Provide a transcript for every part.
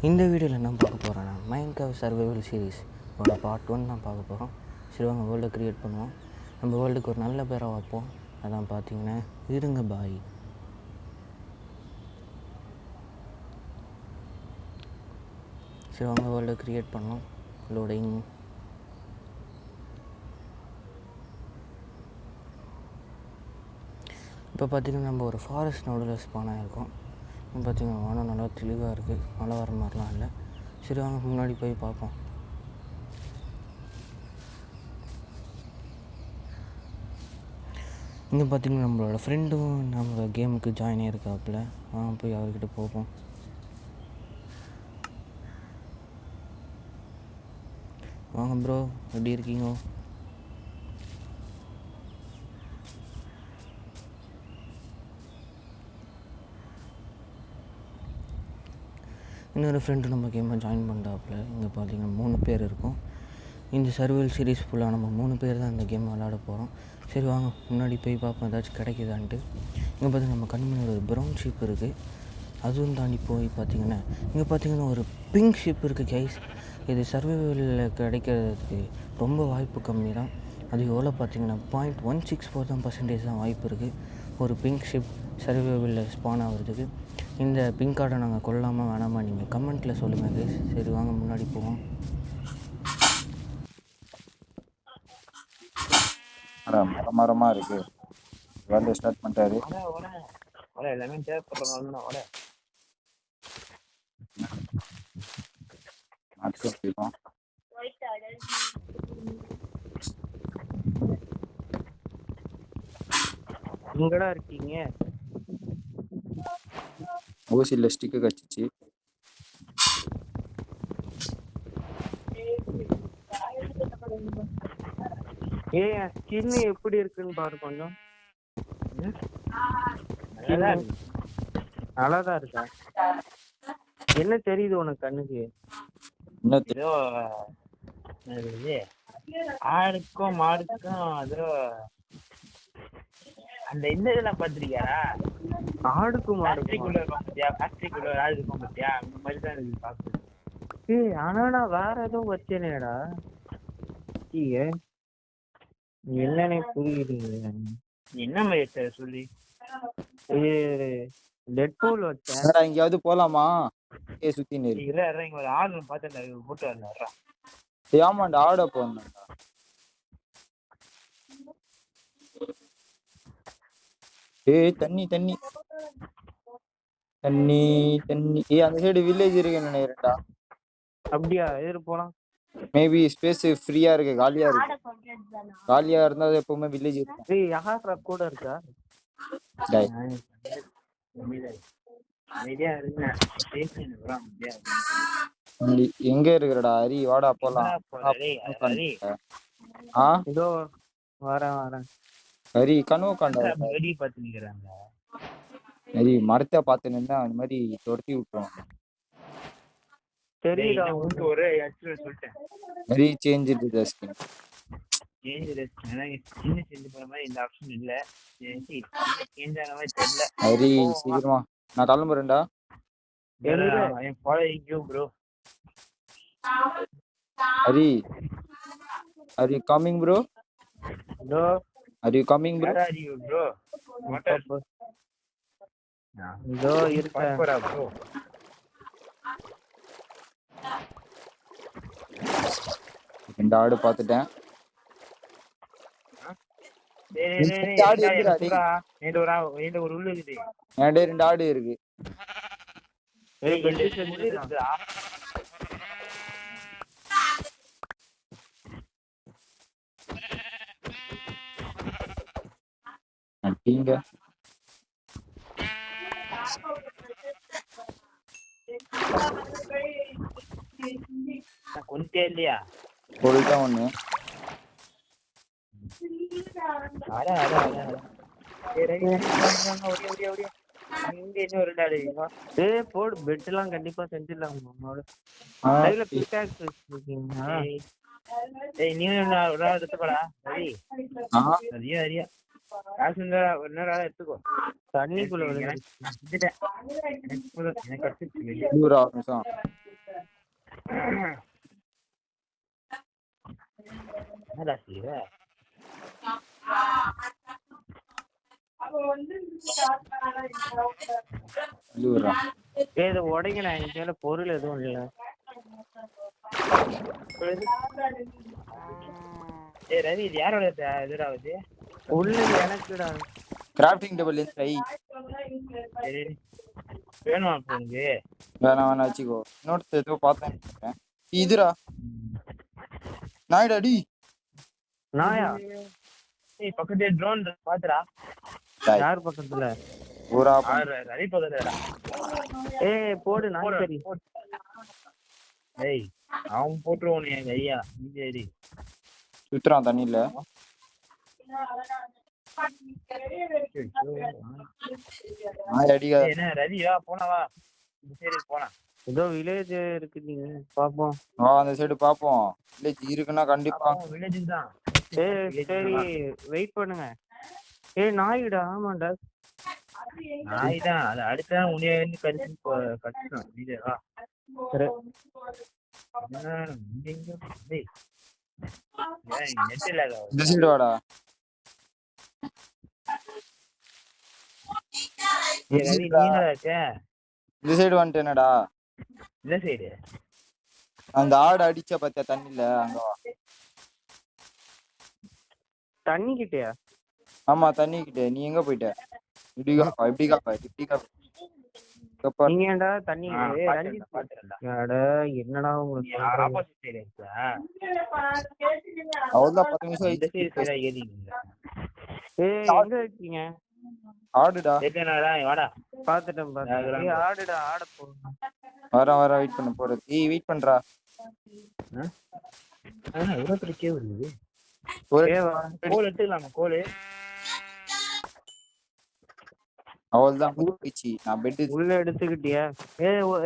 இந்த வீடியோவில் என்ன பார்க்க போகிறோன்னா மைன்கிராஃப்ட் சர்வைவல் சீரிஸ் பார்ட் 1 தான் பார்க்க போகிறோம். சரி வாங்க வேர்ல்டை க்ரியேட் பண்ணுவோம். நம்ம வேர்ல்டுக்கு ஒரு நல்ல பேராக வைப்போம். அதான் பார்த்தீங்கன்னா இருங்க பாய். சரி வாங்க வேர்ல்டை க்ரியேட் பண்ணோம். லோடிங். இப்போ பார்த்திங்கன்னா நம்ம ஒரு ஃபாரஸ்ட் நடுவில் ஸ்பான் ஆகிருக்கோம். பார்த்திங்கன்னா வானம் நல்லா தெளிவாக இருக்குது, மழை வர மாதிரிலாம் இல்லை. சரி வாங்க முன்னாடி போய் பார்ப்போம். இங்கே பார்த்திங்கன்னா நம்மளோட ஃப்ரெண்டும் நம்ம கேமுக்கு ஜாயின் ஆகிருக்காப்புல. போய் அவர்கிட்ட போவோம். வாங்க ப்ரோ, எப்படி இருக்கீங்க? இன்னொரு ஃப்ரெண்டு நம்ம கேமை ஜாயின் பண்ணுறாப்புல. இங்கே பார்த்திங்கன்னா 3 பேர் இருக்கும். இந்த சர்வைவல் சீரீஸ் ஃபுல்லாக நம்ம 3 பேர் தான் இந்த கேம் விளாட போகிறோம். சரி வாங்க முன்னாடி போய் பார்ப்போம் ஏதாச்சும் கிடைக்குதான்ட்டு. இங்கே பார்த்திங்கன்னா நம்ம கண்மணியோட ஒரு ப்ரௌன் ஷிப் இருக்குது. அதுவும் தாண்டி போய் பார்த்திங்கன்னா இங்கே பார்த்திங்கன்னா ஒரு பிங்க் ஷிப் இருக்குது கைஸ். இது சர்வைவலில் கிடைக்கிறதுக்கு ரொம்ப வாய்ப்பு கம்மி தான். அது எவ்வளோ பார்த்திங்கன்னா 0.164 தான் வாய்ப்பு இருக்குது ஒரு பிங்க் ஷிப் சர்வைவலில் ஸ்பான் ஆகிறதுக்கு. இந்த பிங்க் கார்டை நாங்கள் கொல்லாமல் வேணாமா நீங்கள் கமெண்ட்டில் சொல்லுங்கள் கைஸ். சரி வாங்க முன்னாடி போவோம். மரமா இருக்கு. வேலை ஸ்டார்ட் பண்ணிட்டாரு. எல்லாமே தேவைப்படுறோம். எங்கடா இருக்கீங்க? ஊசியில் ஸ்டிக்கு கச்சிச்சு. ஸ்கின் எப்படி இருக்குன்னு பாரு கொஞ்சம். நல்லாதான் இருக்கா? என்ன தெரியுது உனக்கு கண்ணுக்கு? ஆடுக்கும் மாடுக்கும் அதோ அந்த இந்த இதெல்லாம் பாத்திருக்கியாரா? ஆடுக்கும் மாடுக்குள்ள ஃபேக்டரிக்குள்ள ஆடு இருக்கும் பாத்தியா? அந்த மாதிரி தான் இருக்கு பாக்குறது. ஆனா நான் வேற ஏதோ வச்சேனேடா. என்னன்னே புரியுது. என்ன மாதிரி சொல்லி டெட்பூல் வச்சேன். எங்கேயாவது போலாமா? சுத்தி இங்க ஒரு ஆடு பார்த்தேன் போட்டு வரல. ஆமாண்டா ஆட போனேன்டா. தண்ணி தண்ணி தண்ணி தண்ணி. அந்த சைடு வில்லேஜ் இருக்குன்னு நினைக்கிறேன்டா. அப்படியா? எதிர போலாம். மேபி ஸ்பேஸ் ஃப்ரீயா இருக்கு, காலியா இருக்கு. காலியா இருந்தா எப்பவுமே வில்லேஜ் இருக்கும். யாரா கூட இருக்கா? எங்க இருக்கிறடா ஹரி? வாடா போலாம். இதோ வரேன். ஹரி கனவு கண்டா ஹரி மரத்தை பார்த்து நின்னா அந்த மாதிரி துரத்தி விட்டுருவாங்க. தெரியுதா ஒரு சொல்லிட்டேன். Hari change the skin. Hari சீக்கிரமா, நான் கிளம்புறேன்டா. Hari are you coming bro? No. Are you coming bro? Where are you bro? What are you? No, irukka bro. இந்த ஆடு பாத்துட்டேன். ஆடு இருக்குடா. இந்த ஒரு உள்ள இருக்குது. ஏண்டே 2 ஆடு இருக்கு. அடிங்க. கொஞ்சம் இல்லையா? போல்டா ஒண்ணு. அட இங்க இன்னொரு டாடி. போடு பெட் எல்லாம் கண்டிப்பா செஞ்சிடலாம். லைவ்ல பிக்காக்ஸ் வச்சிருக்கீங்க. நீ ஒரு ஆள் எடுத்துக்கோடா. சரியா காசு ஒரு நேரம் எடுத்துக்கோ. தண்ணிக்குள்ள என்னடா செய்வ? ஏதோ உடைக்கணும் எங்க கையில பொருள் எதுவும் இல்ல. ஏய் ரவி இது யாரோட எதிராவது? உள்ளது எனக்குடா. கிராஃப்டிங் டேபிள் ட்ரை வேணுமா உனக்கு? வேணாம் வச்சுக்கோ. இன்னொருத்த ஏதோ பார்த்தேன். இதுடா நாய்டாடி. நாயா? ஏய் பக்கத்துல ட்ரோன் பாத்துடா. யார் பக்கத்துல? ஊரா ரவி பக்கத்துலடா. ஏய் போடு நாய் சரி. ஏய் அவன் போட்டுருவோம் என் கையா. சரி சுத்துறான் தண்ணியில. நாய் அடிக்காத. என்ன ரவியா போனவா? இந்த சைடு போனா ஏதோ வில்லேஜ் இருக்கு, நீங்க பாப்போம். அந்த சைடு பாப்போம். வில்லேஜ் இருக்குன்னா கண்டிப்பா வில்லேஜ் தான். சரி வெயிட் பண்ணுங்க. ஏய் நாய்டா. ஆமாண்டா நாய் தான். அது அடுத்த உன்னைய கடிச்சு கட்டணும். நீடா சரி இந்த சைடு வாடா. இந்த சைடு வந்துட்டேனடா. இந்த சைடு அந்த ஆடு அடிச்ச பத்தியா தண்ணில, அங்க வா. தண்ணி கிட்டயா? ஆமா தண்ணி கிட்ட. நீ எங்க போயிட்ட? இப்படிக்கா நீங்க ஏன்டா தண்ணி என்னடா உங்களுக்கு ஆப்போசிட் சைடு இருக்கா? அவ்வளவுதான் 10 நிமிஷம் இந்த ஆயிடுச்சு. சைடு ஏறிங்க. ஏய் எங்க இருக்கீங்க? ஆடுடா. வாடா பாத்துட்டேன் பாத்துட்டேன். ஏய் ஆடுடா, ஆட போறோம். வர வெயிட் பண்ண போறது. வெயிட் பண்றா. எவ்வளவு பெரிய கேவ் இருக்குது. கோல் எடுத்துக்கலாமா? கோல் அவள்தான் போயிடுச்சு. நான் பெட் உள்ள எடுத்துக்கிட்டியா?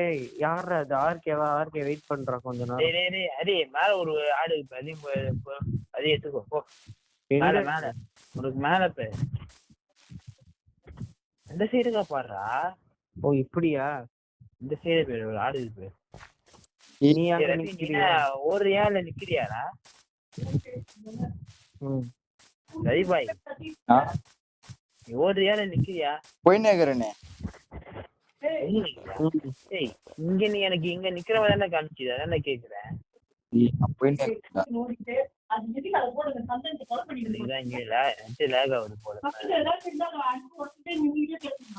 ஏய் யாரா அது? ஆர்கேவா? ஆர்கே வெயிட் பண்றா கொஞ்ச நேரம். டேய் அடி மேல ஒரு ஆடு இருக்கு. அது எடுத்துக்கோ போ. மேல உனக்கு மேல பே. இந்த சைடுக்கா பாருடா. ஓ இப்படியா? இந்த சைடு போய் ஒரு ஆடு இருக்கு. நீ அங்க நிக்கிறியா? ஓடுறியா இல்ல நிக்கிறியாடா? சரி பாய். நீ ஓடுறியா இல்ல நிக்கிறியா? போயினே இருக்கறனே. ஏய் இங்க நீ எனக்கு இங்க நிக்கிறவ தானே காமிச்சித. அதான் நான் கேக்குறேன். நான் போயினே இருக்கேன். இதான் இங்க லேக் ஆகுது போல.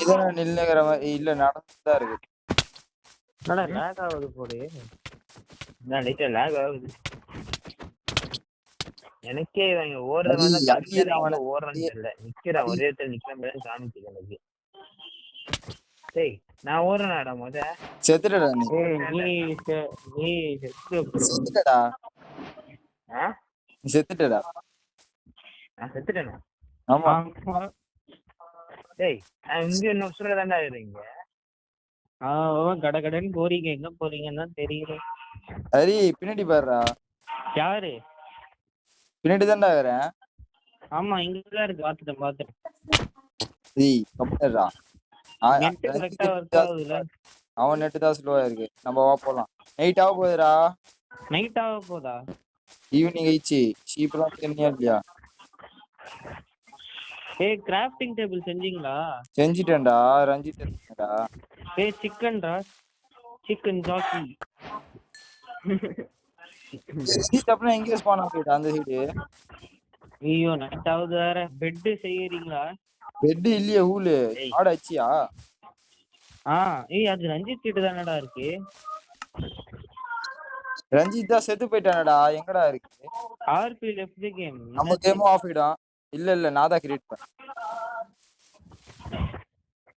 இதெல்லாம் நில்லுங்கிற மாதிரி இல்ல, நடந்துதான் இருக்கு. என்னடா லேக் ஆகுது போல? நான் லைட்டா லேக் ஆகுது எனக்கே. இவங்க ஓடுறவன ஓடுறேன்னு தெரியல. நிக்கிறேன் ஒரே இடத்துல நிக்கிற மாதிரி காமிக்குது எனக்கு. டேய் நான் ஓடுறேன்டா. செத்துடா நீ. நீ செத்துடா. நீ செத்துடா. நான் செத்துட்டேனா? ஆமா. டேய் இங்க இன்னும் உசுர தாண்டா இருக்கீங்க. கடகடன்னு போறீங்க. எங்க போறீங்கன்னா தெரியல. சரி பின்னாடி பாருடா. யாரு? பின்னாடி தான்டா வரேன். ஆமா இங்கதான் இருக்கு. பாத்துட்டேன். அவன் நெட்டு தான் ஸ்லோவா இருக்கு. நம்ம வா போலாம். நைட் ஆக போகுதுடா. நைட் ஆக போதா? ஈவினிங் ஆயிடுச்சு. ஷீப்லாம் தண்ணியா இல்லையா? ஏய் கிராஃப்டிங் டேபிள் செஞ்சீங்களா? செஞ்சிட்டேன்டா. ரஞ்சிட்டேன்டா. ஏய் சிக்கன்டா. Chicken Jackie. அப்புறம் எங்க ஸ்பான் ஆகிட்டா அந்த சைடு? ஐயோ நைட்டாவது வேற. பெட் செய்யறீங்களா? பெட் இல்லையே. ஹூலு ஆட ஆச்சியா? ஏய் அது ரஞ்சித் கிட்ட தானடா இருக்கு. ரஞ்சித் தான் செத்து போயிட்டானடா. எங்கடா இருக்கு? RP left the game. நம்ம கேமும் ஆஃப் ஆயிடும். இல்ல நான் தான் கிரியேட் பண்ணேன்.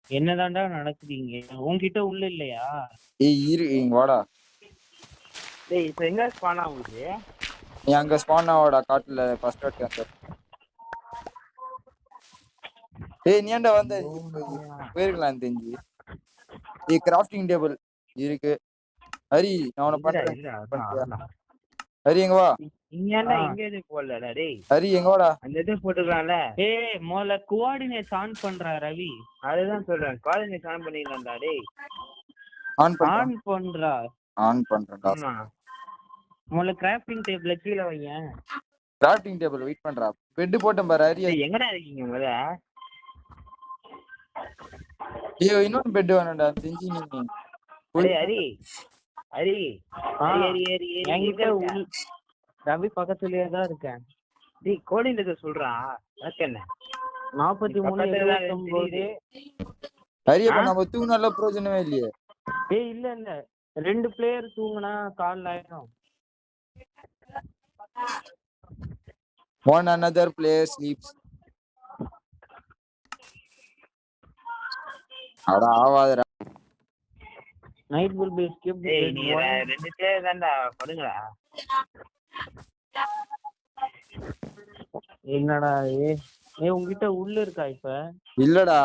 என்னதான்டா நடக்குதுங்க? உன்கிட்ட உள்ள இல்லையா? ஏய் இரு இங்க வாடா. டேய் இப்போ எங்க ஸ்பான் ஆகுது? நீ அங்க ஸ்பான் ஆவடா. காட்டுல ஃபர்ஸ்ட் வாட் அந்த. ஏய் நீ ஏன்டா வந்த? போயிருக்கலாம் தெரிஞ்சு. ஏய் கிராஃப்டிங் டேபிள் இருக்கு. ஹரி நான் உன்னை பண்றேன். ஹரி எங்க வா. இங்க ஏன்டா இங்க எது போடலடா டேய்? ஹரி எங்க வாடா. அந்த இது போட்டுக்கலாம்ல. ஏய் மொதல்ல கோஆர்டினேட்ஸ் ஆன் பண்றா ரவி. அதுதான் சொல்றேன். கோஆர்டினேட்ஸ் ஆன் பண்ணிடலாம்டா டேய். ஆன் பண்றா. ஆன் பண்றேன்டா. ஆமா முதல்ல கிராஃப்டிங் டேபிள்ல கீழே வைங்க. கிராஃப்டிங் டேபிள் வெயிட் பண்றா. பெட் போட்டேன் பாரு ஹரி. எங்கடா இருக்கீங்க முத? ஐயோ இன்னொரு பெட் வேணும்டா தெரிஞ்சு நீ. ஹரி ஹரி என்கிட்ட ரவி பக்கத்துலயே தான் இருக்கேன். டேய் கோடிங்க சொல்றா. எனக்கு என்ன 43 ஹரி அப்ப நம்ம தூங்குனால பிரயோஜனமே இல்லையே. ஏய் இல்ல 2 பிளேயர் தூங்குனா கால் ஆயிடும். One another player sleeps. அட ஆவாதடா. Night will be skipped. ஏய் நீ 2 பிளேயர் தான்டா படுங்கடா. என்னடா ஏய் உன்கிட்ட உள்ள இருக்கா இப்ப? இல்லடா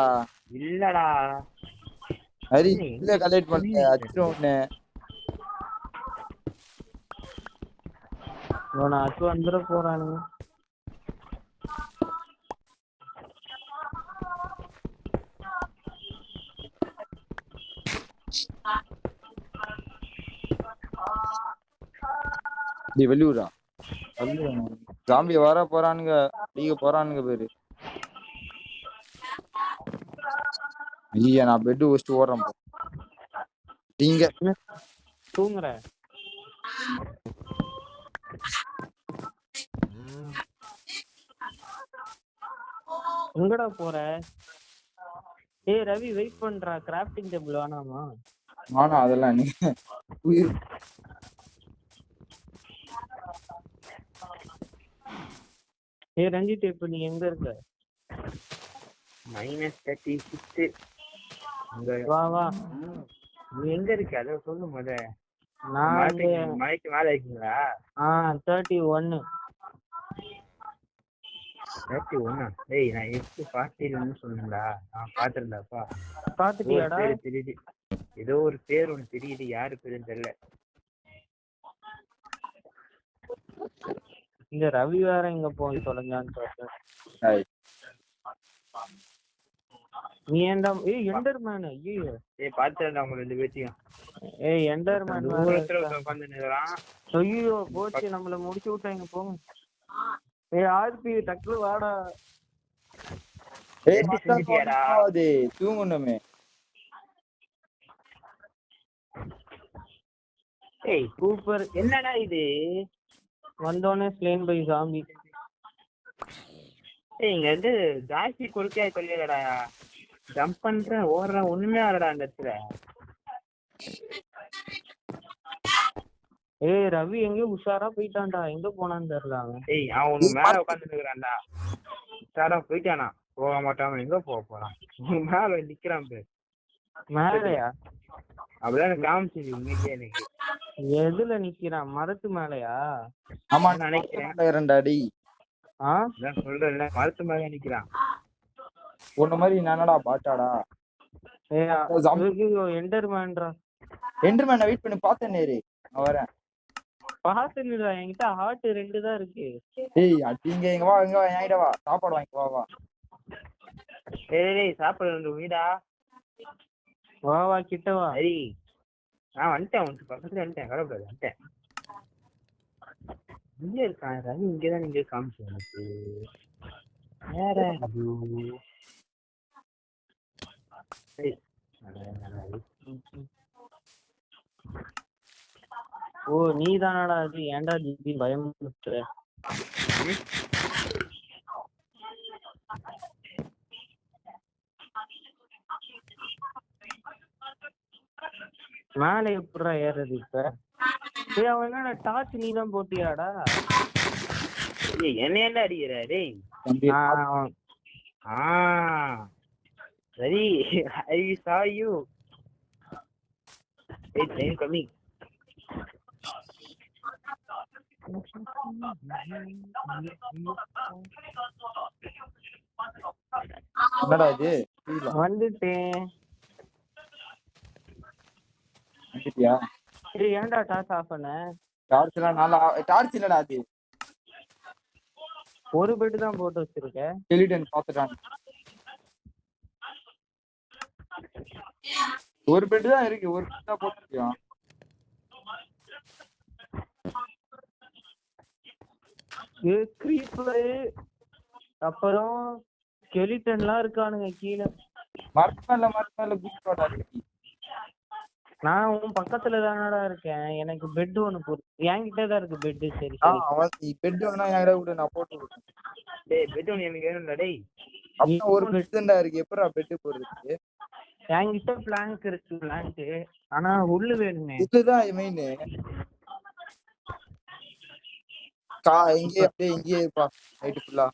ஹரி இல்ல கலெக்ட் பண்ணு அச்சுறோன்னு. நான் அச்சு வந்துட போறானுங்க. நீ வெளியூரா ஜாம்பி வர போறானுங்க அடிக்க போறானுங்க பேரு. ஐயா நான் பெட் வச்சுட்டு ஓடுறேன் நீங்க தூங்குற. எங்கடா போற? ஏய் ரவி வெயிட் பண்றா. கிராஃப்டிங் டேபிள் வேணாமா? ஆனா அதெல்லாம் நீ உயிர். ஏய் ரஞ்சித் இப்ப நீ எங்க இருக்க? -36. வா நீ எங்க இருக்க அத சொல்லு முத. நான் மலைக்கு மேல இருக்கீங்களா? 31. டேய் நான் எப்படி பாத்தீங்கன்னு சொல்லுங்களா? நான் பாத்துறேன்டாப்பா. பாத்துட்டியாடா? தெரியுது ஏதோ ஒரு பேர் ஒன்னு தெரியுது, யாரு பேருன்னு தெரியல. இந்த ரவி வேற எங்க போய் தொலைஞ்சான்னு சொல்றேன். நீ ஏன்டா எண்டர்மேன்? ஐயோ பாத்துறேன்டா உங்க 2 பேத்தையும். எண்டர்மேன் உட்கார்ந்து நிக்கறான். ஐயோ போச்சு நம்மள முடிச்சு விட்டாங்க போங்க. ஆர்பி டக்ல வாடா. செஞ்சிட்டியாடா? தூங்கணுமே. சூப்பர். என்னடா இது வந்தோனே ஸ்லேன் பை ஜாம்பி. இங்க வந்து ஜாஸ்தி குறுக்கே கொல்லியடா. ஜம்ப் பண்றேன் ஓடுறேன் ஒண்ணுமே ஆகலடா அந்த இடத்துல. ரவி எங்க உஷாரா போயிட்டான்டா. எங்க போனான்னு தெரியல அவன். அவனு மேல உட்கார்ந்து நிக்கிறான்டா. உஷாரா போயிட்டானா? போக மாட்டான். எங்க போக போறான்? மேல நிக்கிறான் பேர். மேலையா? அப்படிதான் எனக்கு காமிச்சது உண்மைக்கே. எனக்கு எதுல நிக்கிறான்? மரத்து மேலையா? ஆமா நினைக்கிறேன். சொல்றேன் மரத்து மேல நிக்கிறான். உன்ன மாதிரி நானடா பாட்டாடா. எண்டர்மேன்டா. எண்டர்மேன் வெயிட் பண்ணி பார்த்தேன் நேரு. நான் வரேன். பாத்துடா என்கிட்ட ஹார்ட் 2 தான் இருக்கு. ஏய் அடிங்க இங்க வா என்கிட்ட வா. சாப்பாடு வாங்கி வா. ஏய் சாப்பாடு வந்து வீடா. வா கிட்ட வா. சரி நான் வந்துட்டேன். உனக்கு பக்கத்துல வந்துட்டேன். கடவுளே வந்துட்டேன். இங்க இருக்கான் ரவி. இங்கதான் நீங்க காமிச்சு எனக்கு வேற. ஓ நீ தானடா அது? ஏன்டா ஜிபி பயமுறுத்துற? மேல எப்படா ஏறது இப்ப? அவன் என்னடா டார்ச் நீ தான் போட்டியாடா? என்ன என்ன அடிக்கிற? டேய் சரி I saw you. Hey train coming. என்னடா இது? வந்துட்டேன். வந்துட்டியா? ஏன்டா டார்ச் ஆஃப் பண்ண? டார்ச் இல்லடா அது. ஒரு பெட் தான் போட்டு வச்சிருக்க. ஸ்கெலிடன் பாத்துட்டான். ஒரு பெட் தான் இருக்கு. ஒரு பெட் தான் போட்டுருக்கான். creeper, அப்புறம் skeletonலாம் இருக்கானுங்க கீழே. மரத்து மேல குதிக்கோடா டேய். நான் உன் பக்கத்துல தானடா இருக்கேன். எனக்கு பெட் ஒன்று என்கிட்ட தான் இருக்கு பெட்டு. சரி சரி. அவன் நீ பெட் வேணா என்கிட்ட கூட நான் போட்டு விடுறேன். டேய் பெட் ஒன்று எனக்கு வேணும்டா டேய். அப்ப ஒரு பெட் தான்டா இருக்கு. எப்படா பெட் போடுறதுக்கு? என்கிட்ட பிளாங்க் இருக்கு பிளாங்க். ஆனா உள்ளு வேணுமே. இதுதான் மெயின். இங்கே இருப்பா நைட்டு ஃபுல்லா.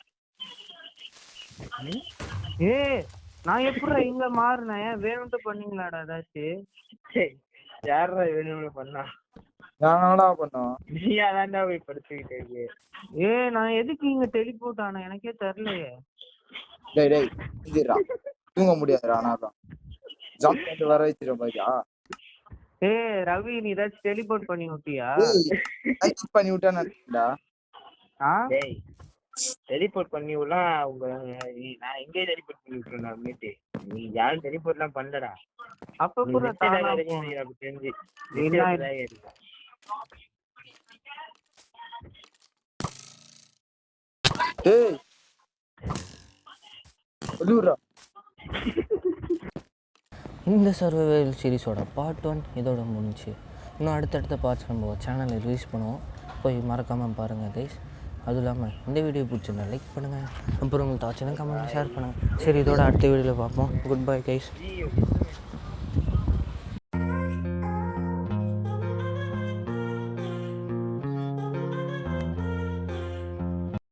நான் எப்படிடா இங்க மாறினேன்? வேணும்ட்டு பண்ணீங்களாடா ஏதாச்சும்? யாரா வேணும்னு பண்ணா? நானா பண்ணோம்? நீயா தான்டா போய் படுத்துக்கிட்டே. நான் எதுக்கு இங்க டெலிபோர்ட் ஆனேன் எனக்கே தெரியலையே. டேய் இதுடா தூங்க முடியாதுடா. ஆனாதான் ஜம்ப் பண்ணிட்டு வர வச்சிரும் பாத்தியா? ரவி நீ ஏதாச்சும் டெலிபோர்ட் பண்ணி விட்டியா? பண்ணி விட்டான்டா. டேய் டெலிபோர்ட் பண்ணி விடா. நான் எங்கே டெலிபோர்ட் பண்ணி விட்டுறேன் அன்னைக்கு. நீ யாரும் டெலிபோர்ட்லாம் பண்ணலடா. அப்ப கூட தெரிஞ்சு டேய் சொல்லுடா. இந்த சர்வைவல் சீரிஸோட பார்ட் 1 இதோட முடிஞ்சு. இன்னும் அடுத்தடுத்த பார்ட்ஸ் நம்ம சேனலில் ரிலீஸ் பண்ணுவோம். போய் மறக்காமல் பாருங்கள் கைஸ். அதுவும் இல்லாமல் இந்த வீடியோ பிடிச்சிருந்தா லைக் பண்ணுங்கள். அப்புறம் உங்களுக்கு தாச்சுன்னா கமெண்ட்டில் ஷேர் பண்ணுங்கள். சரி இதோட அடுத்த வீடியோவில் பார்ப்போம். Good bye guys.